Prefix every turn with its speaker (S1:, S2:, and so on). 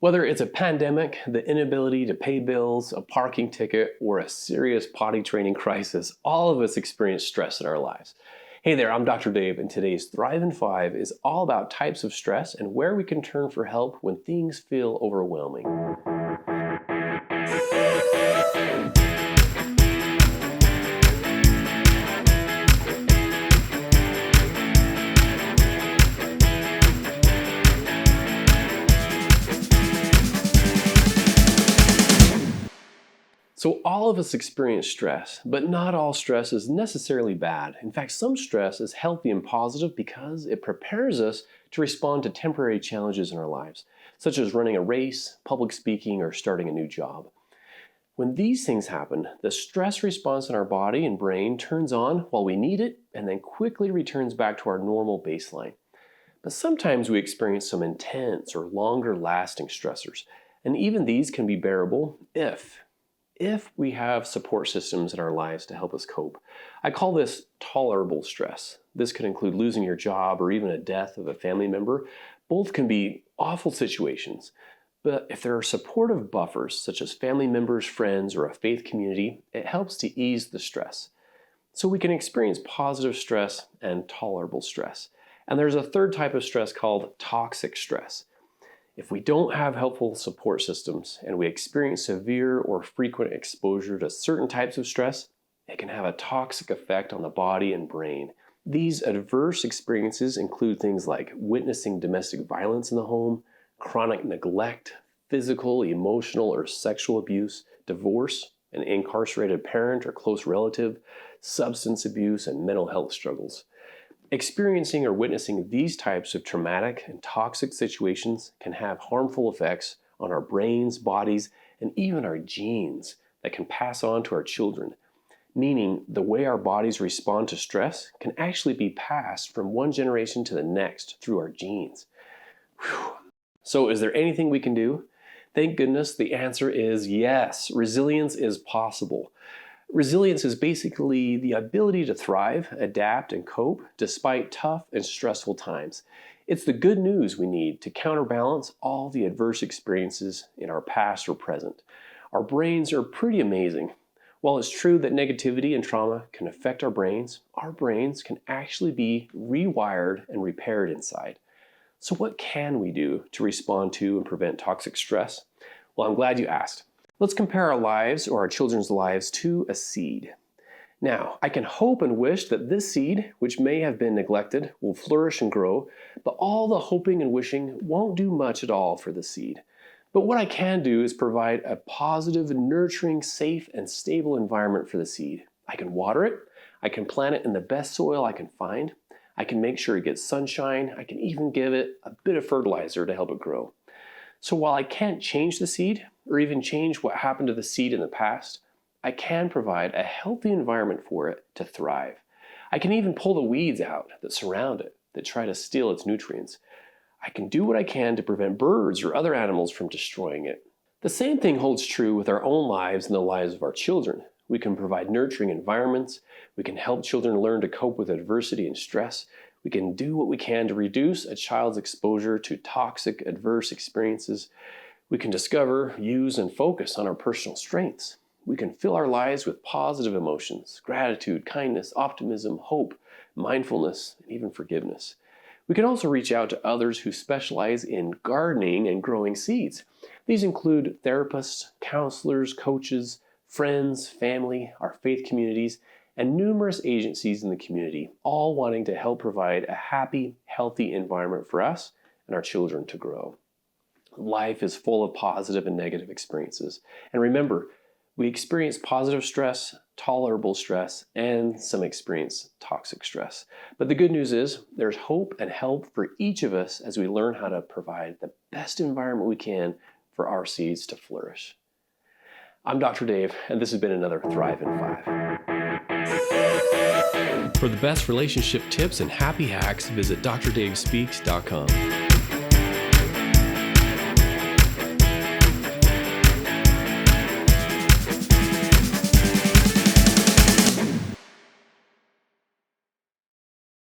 S1: Whether it's a pandemic, the inability to pay bills, a parking ticket, or a serious potty training crisis, all of us experience stress in our lives. Hey there, I'm Dr. Dave, and today's Thrive in 5 is all about types of stress and where we can turn for help when things feel overwhelming. So all of us experience stress, but not all stress is necessarily bad. In fact, some stress is healthy and positive because it prepares us to respond to temporary challenges in our lives, such as running a race, public speaking, or starting a new job. When these things happen, the stress response in our body and brain turns on while we need it and then quickly returns back to our normal baseline. But sometimes we experience some intense or longer lasting stressors, and even these can be bearable if we have support systems in our lives to help us cope. I call this tolerable stress. This could include losing your job or even a death of a family member. Both can be awful situations. But if there are supportive buffers, such as family members, friends, or a faith community, it helps to ease the stress. So we can experience positive stress and tolerable stress. And there's a third type of stress called toxic stress. If we don't have helpful support systems and we experience severe or frequent exposure to certain types of stress, it can have a toxic effect on the body and brain. These adverse experiences include things like witnessing domestic violence in the home, chronic neglect, physical, emotional, or sexual abuse, divorce, an incarcerated parent or close relative, substance abuse, and mental health struggles. Experiencing or witnessing these types of traumatic and toxic situations can have harmful effects on our brains, bodies, and even our genes that can pass on to our children, meaning the way our bodies respond to stress can actually be passed from one generation to the next through our genes. Whew. So is there anything we can do? Thank goodness the answer is yes. Resilience is possible. Resilience is basically the ability to thrive, adapt, and cope despite tough and stressful times. It's the good news we need to counterbalance all the adverse experiences in our past or present. Our brains are pretty amazing. While it's true that negativity and trauma can affect our brains can actually be rewired and repaired inside. So what can we do to respond to and prevent toxic stress? Well, I'm glad you asked. Let's compare our lives or our children's lives to a seed. Now, I can hope and wish that this seed, which may have been neglected, will flourish and grow, but all the hoping and wishing won't do much at all for the seed. But what I can do is provide a positive, nurturing, safe, and stable environment for the seed. I can water it, I can plant it in the best soil I can find, I can make sure it gets sunshine, I can even give it a bit of fertilizer to help it grow. So while I can't change the seed, or even change what happened to the seed in the past, I can provide a healthy environment for it to thrive. I can even pull the weeds out that surround it, that try to steal its nutrients. I can do what I can to prevent birds or other animals from destroying it. The same thing holds true with our own lives and the lives of our children. We can provide nurturing environments. We can help children learn to cope with adversity and stress. We can do what we can to reduce a child's exposure to toxic, adverse experiences. We can discover, use, and focus on our personal strengths. We can fill our lives with positive emotions, gratitude, kindness, optimism, hope, mindfulness, and even forgiveness. We can also reach out to others who specialize in gardening and growing seeds. These include therapists, counselors, coaches, friends, family, our faith communities, and numerous agencies in the community, all wanting to help provide a happy, healthy environment for us and our children to grow. Life is full of positive and negative experiences. And remember, we experience positive stress, tolerable stress, and some experience toxic stress. But the good news is there's hope and help for each of us as we learn how to provide the best environment we can for our seeds to flourish. I'm Dr. Dave, and this has been another Thrive in 5. For the best relationship tips and happy hacks, visit drdavespeaks.com.